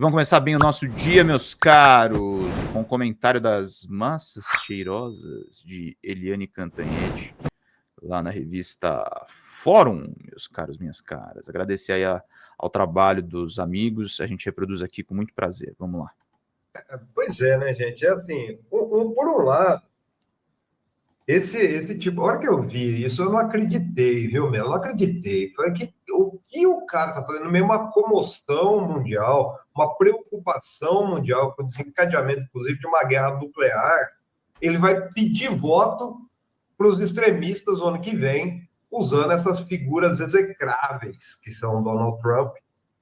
Vamos começar bem o nosso dia, meus caros, com o comentário das massas cheirosas de Eliane Cantanhede, lá na revista Fórum, meus caros, minhas caras. Agradecer aí ao trabalho dos amigos, a gente reproduz aqui com muito prazer. Vamos lá. Pois é, né, gente? É assim, por um lado, esse tipo, a hora que eu vi isso, eu não acreditei, viu, meu? Eu não acreditei. Foi que o cara está fazendo, meio uma comoção mundial, uma preocupação mundial com o desencadeamento, inclusive, de uma guerra nuclear. Ele vai pedir voto para os extremistas no ano que vem, usando essas figuras execráveis que são Donald Trump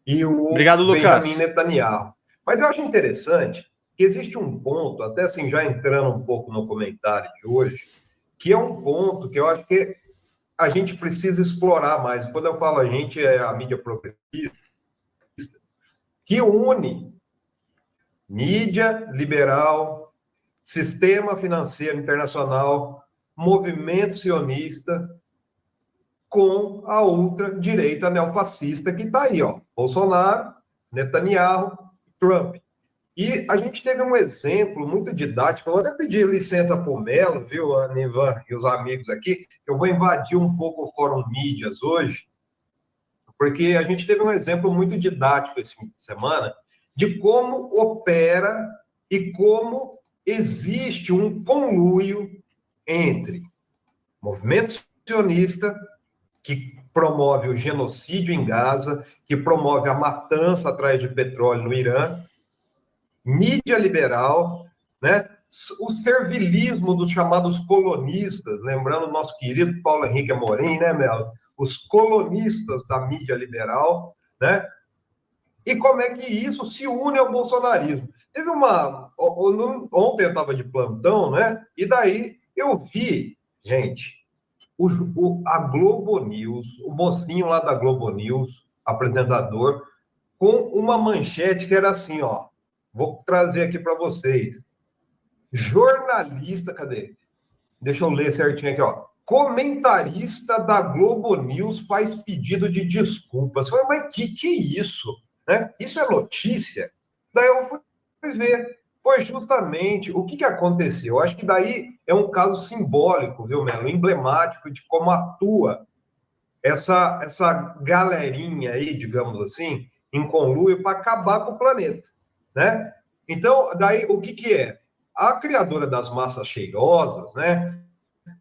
e o Benjamin Netanyahu. Mas eu acho interessante que existe um ponto, até assim, já entrando um pouco no comentário de hoje, que é um ponto que eu acho que a gente precisa explorar mais. Quando eu falo a gente, é a mídia progressista, que une mídia liberal, sistema financeiro internacional, movimento sionista, com a ultradireita neofascista que está aí, ó. Bolsonaro, Netanyahu, Trump. E a gente teve um exemplo muito didático. Eu vou até pedir licença para o Melo, viu, a Nivan e os amigos aqui. Eu vou invadir um pouco o Fórum Mídias hoje, porque a gente teve um exemplo muito didático esse fim de semana de como opera e como existe um conluio entre movimento sionista, que promove o genocídio em Gaza, que promove a matança atrás de petróleo no Irã, mídia liberal, né? O servilismo dos chamados colonistas, lembrando o nosso querido Paulo Henrique Amorim, né, Melo? Os colonistas da mídia liberal, né? E como é que isso se une ao bolsonarismo? Teve uma... Ontem eu estava de plantão, né? E daí eu vi, gente, a Globo News, o mocinho lá da Globo News, apresentador, com uma manchete que era assim, ó, vou trazer aqui para vocês. Jornalista, cadê? Deixa eu ler certinho aqui, ó. Comentarista da Globo News faz pedido de desculpas. Eu falei, mas que é isso? Né? Isso é notícia? Daí eu fui ver. Foi justamente o que aconteceu. Eu acho que daí é um caso simbólico, viu, Melo? Emblemático de como atua essa galerinha aí, digamos assim, em conluio para acabar com o planeta, né? Então, daí, o que é? A criadora das massas cheirosas, né?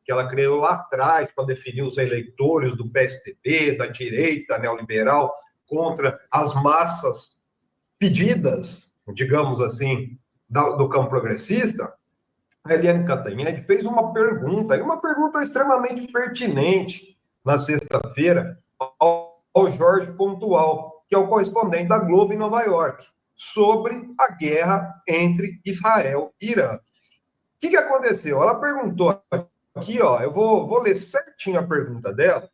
Que ela criou lá atrás para definir os eleitores do PSDB, da direita neoliberal, contra as massas pedidas, digamos assim, do campo progressista, a Eliane Cantanhede fez uma pergunta, e uma pergunta extremamente pertinente, na sexta-feira, ao Jorge Pontual, que é o correspondente da Globo em Nova York, sobre a guerra entre Israel e Irã. O que aconteceu? Ela perguntou aqui, ó, eu vou ler certinho a pergunta dela.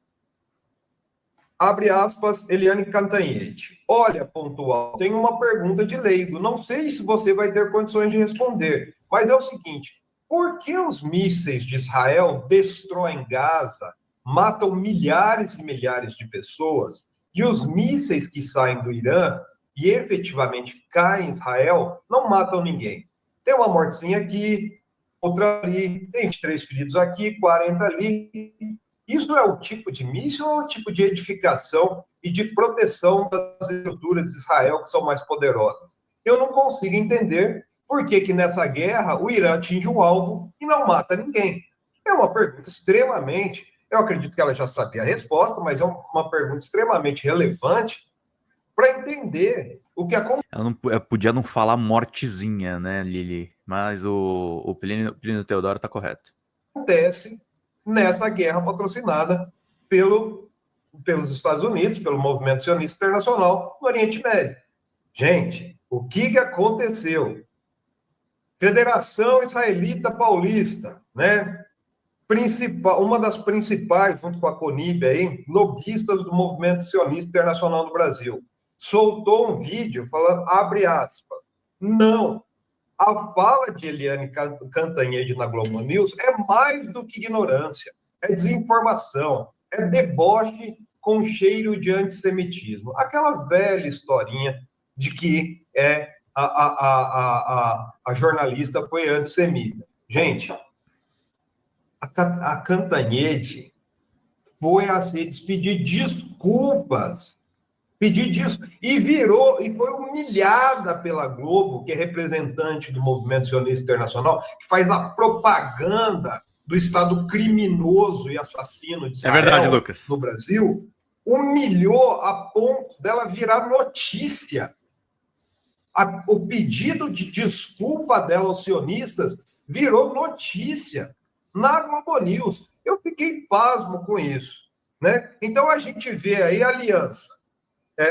Abre aspas, Eliane Cantanhede. Olha, Pontual, tem uma pergunta de leigo. Não sei se você vai ter condições de responder, mas é o seguinte: por que os mísseis de Israel destroem Gaza, matam milhares e milhares de pessoas, e os mísseis que saem do Irã e efetivamente caem em Israel não matam ninguém? Tem uma mortezinha aqui, outra ali, tem 23 feridos aqui, 40 ali. Isso é o tipo de míssil ou é o tipo de edificação e de proteção das estruturas de Israel que são mais poderosas? Eu não consigo entender por que nessa guerra o Irã atinge um alvo e não mata ninguém. É uma pergunta extremamente... Eu acredito que ela já sabia a resposta, mas é uma pergunta extremamente relevante para entender o que acontece. Ela podia não falar mortezinha, né, Lili? Mas o Plínio Teodoro está correto. Acontece nessa guerra patrocinada pelos Estados Unidos, pelo movimento sionista internacional no Oriente Médio. Gente, o que aconteceu? Federação Israelita Paulista, né? Uma das principais, junto com a CONIB, aí, lobistas do movimento sionista internacional no Brasil, soltou um vídeo falando, abre aspas, não, a fala de Eliane Cantanhede na Globo News é mais do que ignorância, é desinformação, é deboche com cheiro de antissemitismo. Aquela velha historinha de que a jornalista foi antissemita. Gente, a Cantanhede foi a se despedir desculpas, pedir disso, e foi humilhada pela Globo, que é representante do movimento sionista internacional, que faz a propaganda do Estado criminoso e assassino de Israel, verdade, Lucas, no Brasil, humilhou a ponto dela virar notícia. O pedido de desculpa dela aos sionistas virou notícia na Globo News. Eu fiquei pasmo com isso, né? Então a gente vê aí a aliança.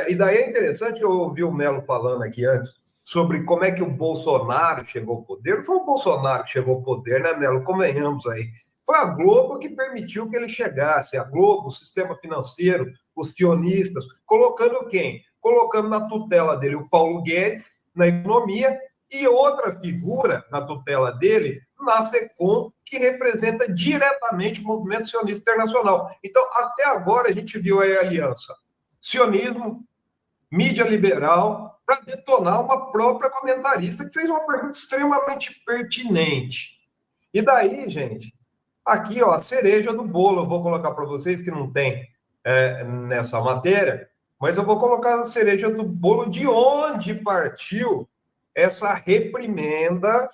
E daí é interessante que eu ouvi o Melo falando aqui antes sobre como é que o Bolsonaro chegou ao poder. Não foi o Bolsonaro que chegou ao poder, né, Melo? Convenhamos aí. Foi a Globo que permitiu que ele chegasse. A Globo, o sistema financeiro, os sionistas, colocando quem? Colocando na tutela dele o Paulo Guedes, na economia, e outra figura na tutela dele, na SECOM, que representa diretamente o movimento sionista internacional. Então, até agora, a gente viu aí a aliança. Sionismo, mídia liberal, para detonar uma própria comentarista que fez uma pergunta extremamente pertinente. E daí, gente, aqui, ó, a cereja do bolo, eu vou colocar para vocês que não tem nessa matéria, mas eu vou colocar a cereja do bolo de onde partiu essa reprimenda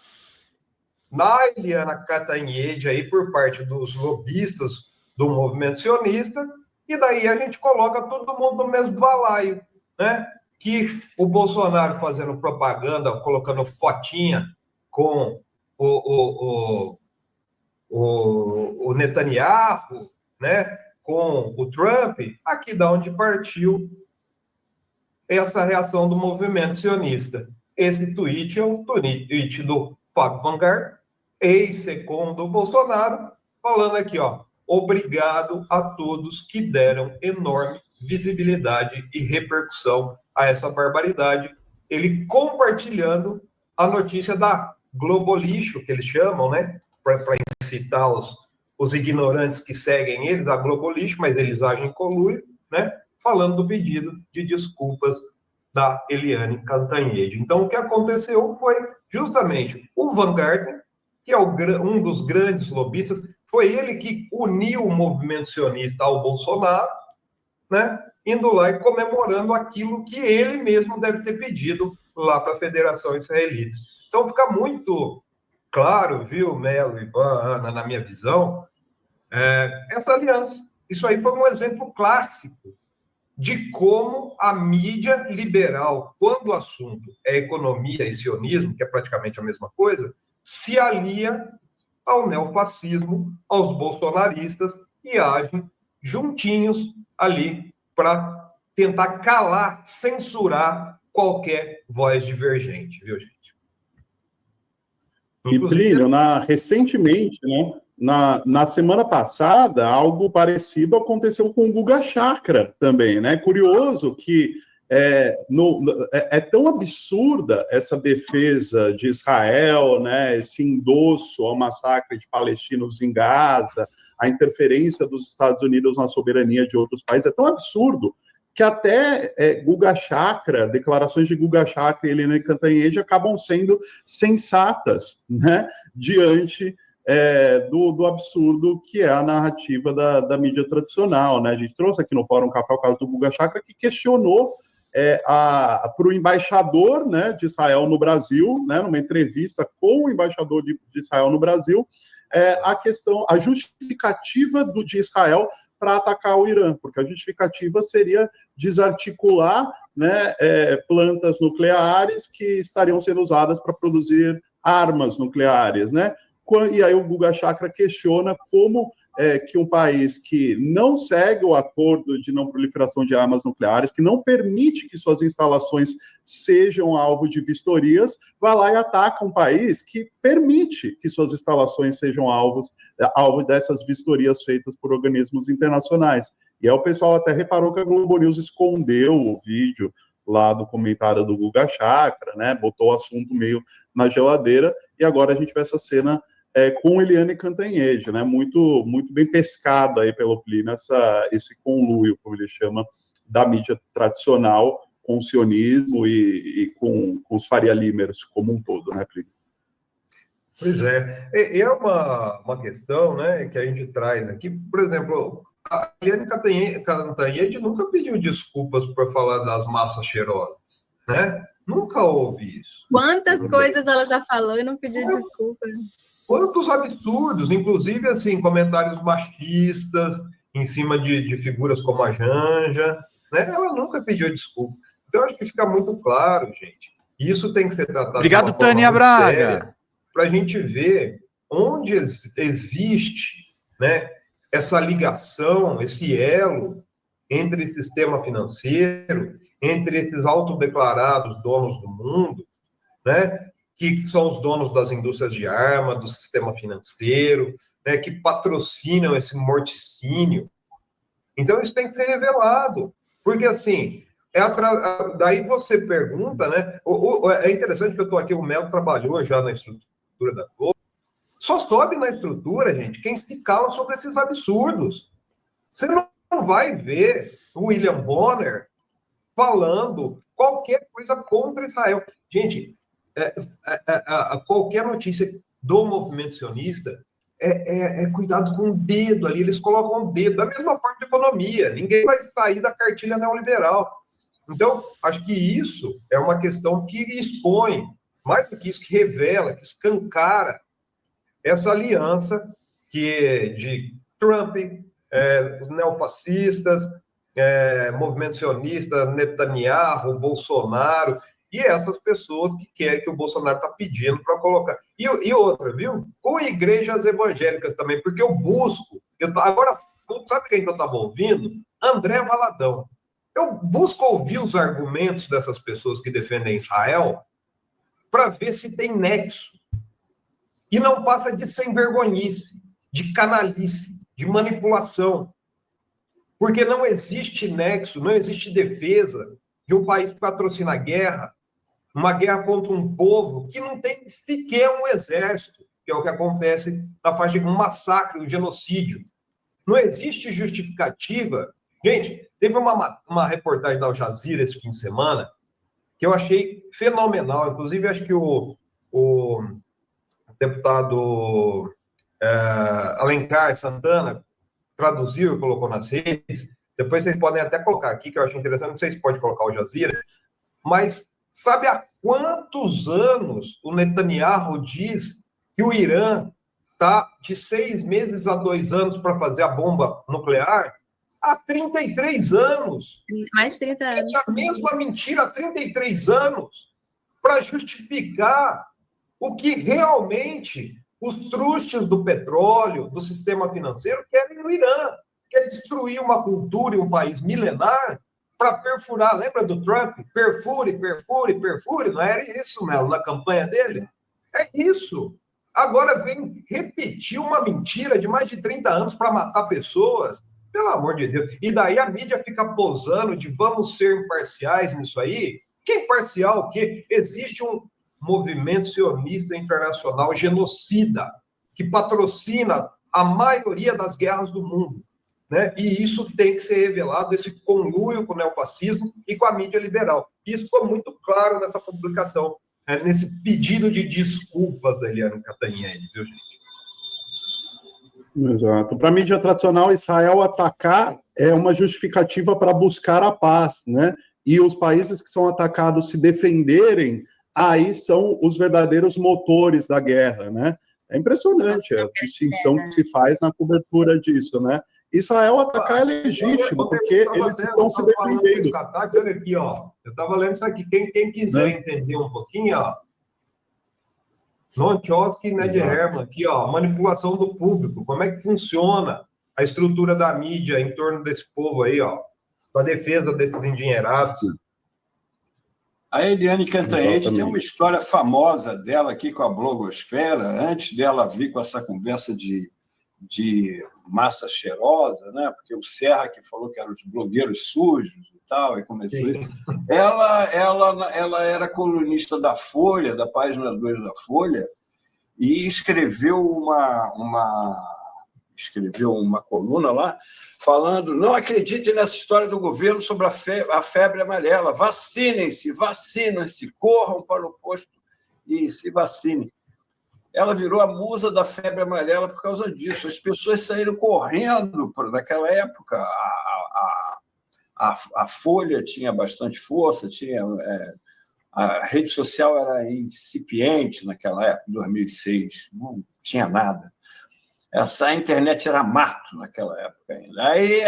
na Eliana Cantanhede aí por parte dos lobistas do movimento sionista, e daí a gente coloca todo mundo no mesmo balaio, né? Que o Bolsonaro fazendo propaganda, colocando fotinha com o Netanyahu, né? Com o Trump, aqui da onde partiu essa reação do movimento sionista. Esse tweet é um tweet do Fábio Vanguard, ex-secom do Bolsonaro, falando aqui, ó, obrigado a todos que deram enorme visibilidade e repercussão a essa barbaridade. Ele compartilhando a notícia da Globolixo, que eles chamam, né, para incitar os ignorantes que seguem eles, a Globolixo, mas eles agem em conluio, né, falando do pedido de desculpas da Eliane Cantanhede. Então, o que aconteceu foi justamente o Vanguard, que é um dos grandes lobistas, foi ele que uniu o movimento sionista ao Bolsonaro, né, indo lá e comemorando aquilo que ele mesmo deve ter pedido lá para a Federação Israelita. Então, fica muito claro, viu, Melo, Ivan, Ana, na minha visão, essa aliança. Isso aí foi um exemplo clássico de como a mídia liberal, quando o assunto é economia e sionismo, que é praticamente a mesma coisa, se alia ao neofascismo, aos bolsonaristas e agem juntinhos ali para tentar calar, censurar qualquer voz divergente, viu, gente? E, Plínio, recentemente, né, na semana passada, algo parecido aconteceu com o Guga Chakra também, né? Curioso que é tão absurda essa defesa de Israel, né, esse endosso ao massacre de palestinos em Gaza, a interferência dos Estados Unidos na soberania de outros países, é tão absurdo que até Guga Chakra, declarações de Guga Chakra e Eliane Cantanhede acabam sendo sensatas, né, diante do absurdo que é a narrativa da mídia tradicional, né? A gente trouxe aqui no Fórum Café o caso do Guga Chakra, que questionou para o embaixador, né, de Israel no Brasil, né, numa entrevista com o embaixador de Israel no Brasil, a justificativa de Israel para atacar o Irã, porque a justificativa seria desarticular, né, plantas nucleares que estariam sendo usadas para produzir armas nucleares, né? E aí o Guga Chakra questiona como que um país que não segue o acordo de não proliferação de armas nucleares, que não permite que suas instalações sejam alvo de vistorias, vai lá e ataca um país que permite que suas instalações sejam alvo dessas vistorias feitas por organismos internacionais. E aí o pessoal até reparou que a Globo News escondeu o vídeo lá do comentário do Guga Chakra, né? Botou o assunto meio na geladeira, e agora a gente vê essa cena com Eliane Cantanhede, né? Muito, muito bem pescado aí pelo Plínio, esse conluio, como ele chama, da mídia tradicional com o sionismo e com os Faria Limers como um todo, né, Plínio? Pois é. E é uma questão, né, que a gente traz aqui. Por exemplo, a Eliane Cantanhede nunca pediu desculpas por falar das massas cheirosas, né? Nunca houve isso. Quantas coisas ela já falou e não pediu desculpa. Quantos absurdos, inclusive, assim, comentários machistas em cima de figuras como a Janja, né? Ela nunca pediu desculpa. Então, acho que fica muito claro, gente. Isso tem que ser tratado Obrigado, Tânia Braga. Para a gente ver onde existe, né, essa ligação, esse elo entre sistema financeiro, entre esses autodeclarados donos do mundo, né, que são os donos das indústrias de arma, do sistema financeiro, né, que patrocinam esse morticínio. Então, isso tem que ser revelado. Porque, assim, daí você pergunta, né? É interessante que eu estou aqui, o Melo trabalhou já na estrutura da Globo. Só sobe na estrutura, gente, quem se cala sobre esses absurdos. Você não vai ver o William Bonner falando qualquer coisa contra Israel. Gente, qualquer notícia do movimento sionista é cuidado com o dedo ali, eles colocam o dedo, da mesma parte da economia, ninguém vai sair da cartilha neoliberal. Então, acho que isso é uma questão que expõe, mais do que isso, que revela, que escancara essa aliança de Trump, os neofascistas, movimento sionista, Netanyahu, Bolsonaro, e essas pessoas que querem que o Bolsonaro está pedindo para colocar. E outra, viu? Com igrejas evangélicas também, porque eu busco. Agora, sabe quem que eu estava ouvindo? André Valadão. Eu busco ouvir os argumentos dessas pessoas que defendem Israel para ver se tem nexo. E não passa de sem-vergonhice, de canalice, de manipulação. Porque não existe nexo, não existe defesa de um país que patrocina a guerra, uma guerra contra um povo que não tem sequer um exército, que é o que acontece na faixa de um massacre, um genocídio. Não existe justificativa. Gente, teve uma reportagem da Al Jazeera esse fim de semana que eu achei fenomenal. Inclusive, acho que o deputado Alencar Santana traduziu e colocou nas redes. Depois vocês podem até colocar aqui, que eu acho interessante. Não sei se pode colocar o Al Jazeera, mas sabe há quantos anos o Netanyahu diz que o Irã está de 6 meses a 2 anos para fazer a bomba nuclear? Há 33 anos. Mais 30 anos. É a mesma mentira há 33 anos para justificar o que realmente os trustes do petróleo, do sistema financeiro, querem no Irã. Quer destruir uma cultura e um país milenar para perfurar. Lembra do Trump? Perfure, perfure, perfure. Não era isso, Melo, na campanha dele? É isso. Agora vem repetir uma mentira de mais de 30 anos para matar pessoas. Pelo amor de Deus. E daí a mídia fica posando de vamos ser imparciais nisso aí. Que imparcial o quê? Existe um movimento sionista internacional genocida que patrocina a maioria das guerras do mundo. Né? E isso tem que ser revelado, esse conluio com o neofascismo e com a mídia liberal. Isso ficou muito claro nessa publicação, nesse pedido de desculpas da Eliane Cantanhede, viu, gente? Exato. Para a mídia tradicional, Israel atacar é uma justificativa para buscar a paz, né? E os países que são atacados se defenderem, aí são os verdadeiros motores da guerra, né? É impressionante a distinção que se faz na cobertura disso, né? Israel atacar é legítimo, porque eles estão se defendendo. Olha aqui, ó. Eu estava lendo isso aqui. Quem quiser entender um pouquinho, ó. Noam Chomsky e Ned Herman, aqui, ó. Manipulação do público. Como é que funciona a estrutura da mídia em torno desse povo aí, ó. A defesa desses endinheirados. A Eliane Cantanhede tem uma história famosa dela aqui com a blogosfera, antes dela vir com essa conversa de massa cheirosa, né? Porque o Serra que falou que eram os blogueiros sujos e tal, e começou isso. Ela era colunista da Folha, da página 2 da Folha, e escreveu escreveu uma coluna lá, falando: não acreditem nessa história do governo sobre a febre amarela, vacinem-se, corram para o posto e se vacinem. Ela virou a musa da febre amarela por causa disso. As pessoas saíram correndo naquela época. A Folha tinha bastante força, a rede social era incipiente naquela época, 2006, não tinha nada. A internet era mato naquela época ainda. Aí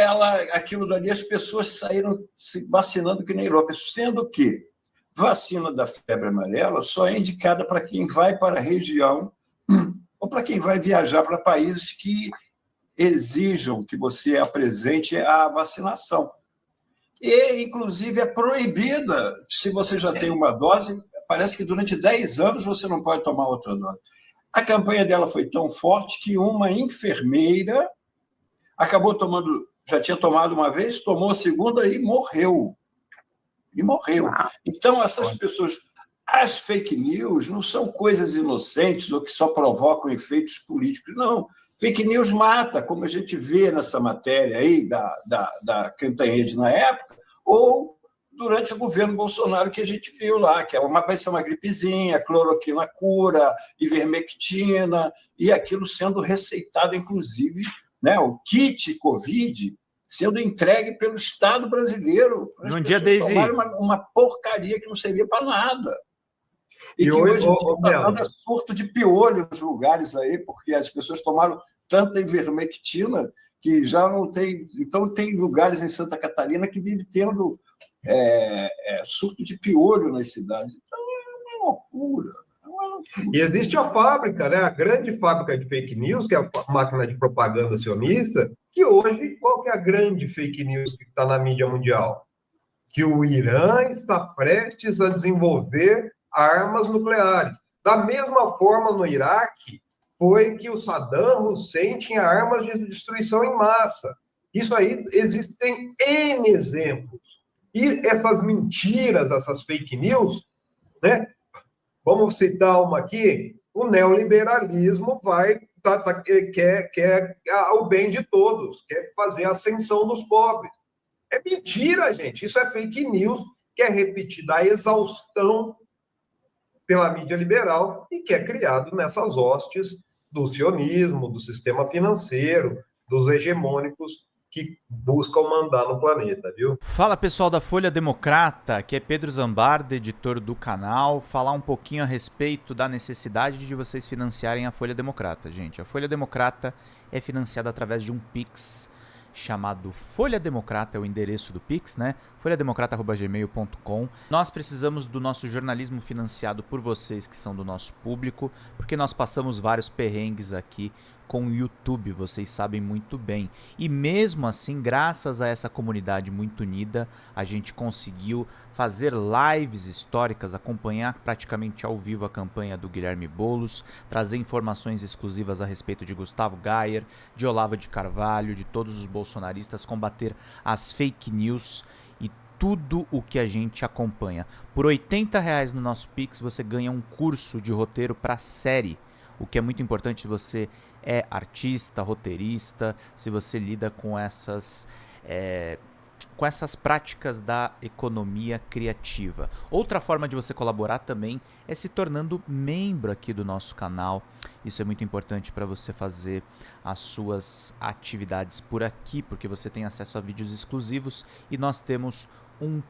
aquilo dali, as pessoas saíram se vacinando que nem loucas, sendo que vacina da febre amarela só é indicada para quem vai para a região ou para quem vai viajar para países que exijam que você apresente a vacinação. E, inclusive, é proibida, se você já tem uma dose, parece que durante 10 anos você não pode tomar outra dose. A campanha dela foi tão forte que uma enfermeira acabou tomando, já tinha tomado uma vez, tomou a segunda e morreu. Então, essas pessoas, as fake news não são coisas inocentes ou que só provocam efeitos políticos, não. Fake news mata, como a gente vê nessa matéria aí da Cantanhede na época, ou durante o governo Bolsonaro que a gente viu lá, que vai ser uma gripezinha, cloroquina cura, ivermectina, e aquilo sendo receitado, inclusive, né, o kit Covid sendo entregue pelo Estado brasileiro. Num dia desse... uma porcaria que não servia para nada. E que hoje está dando surto de piolho nos lugares aí, porque as pessoas tomaram tanta ivermectina que já não tem... Então, tem lugares em Santa Catarina que vivem tendo surto de piolho nas cidades. Então, é uma loucura. E existe a fábrica, né? A grande fábrica de fake news, que é a máquina de propaganda sionista, que hoje, qual que é a grande fake news que está na mídia mundial? Que o Irã está prestes a desenvolver armas nucleares. Da mesma forma, no Iraque, foi que o Saddam Hussein tinha armas de destruição em massa. Isso aí, existem N exemplos. E essas mentiras, essas fake news, né? Vamos citar uma aqui: o neoliberalismo quer o bem de todos, quer fazer a ascensão dos pobres. É mentira, gente. Isso é fake news, que é repetida a exaustão pela mídia liberal e que é criado nessas hostes do sionismo, do sistema financeiro, dos hegemônicos que buscam mandar no planeta, viu? Fala, pessoal da Folha Democrata, aqui é Pedro Zambarda, editor do canal, falar um pouquinho a respeito da necessidade de vocês financiarem a Folha Democrata, gente. A Folha Democrata é financiada através de um Pix chamado Folha Democrata, é o endereço do Pix, né? folhademocrata@gmail.com. Nós precisamos do nosso jornalismo financiado por vocês que são do nosso público, porque nós passamos vários perrengues aqui com o YouTube, vocês sabem muito bem. E mesmo assim, graças a essa comunidade muito unida, a gente conseguiu fazer lives históricas, acompanhar praticamente ao vivo a campanha do Guilherme Boulos, trazer informações exclusivas a respeito de Gustavo Gayer, de Olavo de Carvalho, de todos os bolsonaristas, combater as fake news e tudo o que a gente acompanha. Por R$80 no nosso Pix, você ganha um curso de roteiro para série, o que é muito importante se você é artista, roteirista, se você lida com essas práticas da economia criativa. Outra forma de você colaborar também é se tornando membro aqui do nosso canal. Isso é muito importante para você fazer as suas atividades por aqui, porque você tem acesso a vídeos exclusivos e nós temos um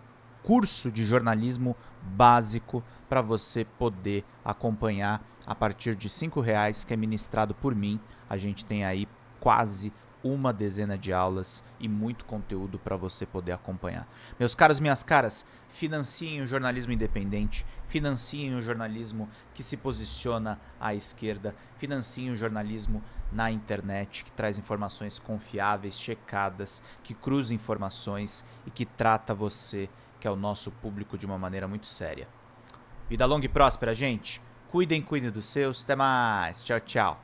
curso de jornalismo básico para você poder acompanhar a partir de R$5, que é ministrado por mim. A gente tem aí quase uma dezena de aulas e muito conteúdo para você poder acompanhar. Meus caros, minhas caras, financiem o jornalismo independente, financiem o jornalismo que se posiciona à esquerda, financiem o jornalismo na internet, que traz informações confiáveis, checadas, que cruza informações e que trata você, que é o nosso público, de uma maneira muito séria. Vida longa e próspera, gente. Cuidem dos seus. Até mais. Tchau, tchau.